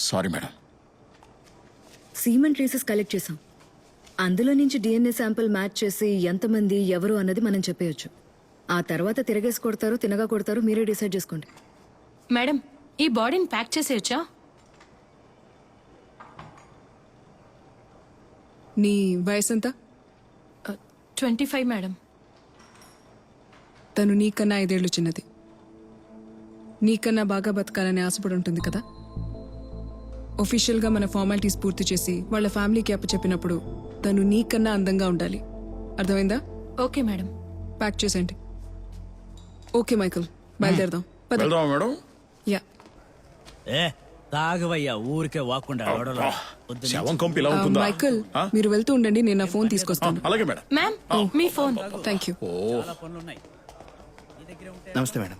Sorry madam. Semen traces collect చేసాం. అందులో నుంచి DNA శాంపిల్ మ్యాచ్ చేసి ఎంతమంది ఎవరు అన్నది మనం చెప్పేయచ్చు. ఆ తర్వాత తిరగేసి కొడతారు, తినగా కొడతారు, మీరే డిసైడ్ చేసుకోండి. మేడం, ఈ బాడీని ప్యాక్ చేసేయచ్చా? నీ వయసు ఎంత? 25 మేడం. తను నీకన్నా 5 ఏళ్ళు చిన్నది. నీకన్నా బాగా బతకాలని ఆశపడి ఉంటుంది కదా. ఒఫీషియల్గా మన ఫార్మాలిటీస్ పూర్తి చేసి వాళ్ళ ఫ్యామిలీకి అప్పచెప్పినప్పుడు తను నీకన్నా అందంగా ఉండాలి. అర్థమైందా? Okay madam. ప్యాక్ చేసేయండి. ఓకే మైకల్, బయలుదేరదాం. పద. వెళ్దామా మేడం? యా. తాగవయ్యా, ఊరికే వాకుండా శవం కంపు ఇలా ఉంటుందా? మైకల్, మీరు వెళ్తూ ఉండండి, నేను నా ఫోన్ తీసుకొస్తాను. అలాగే మేడం. మ్యామ్, మీ ఫోన్. Thank you. పనులున్నాయి. నమస్తే మేడం.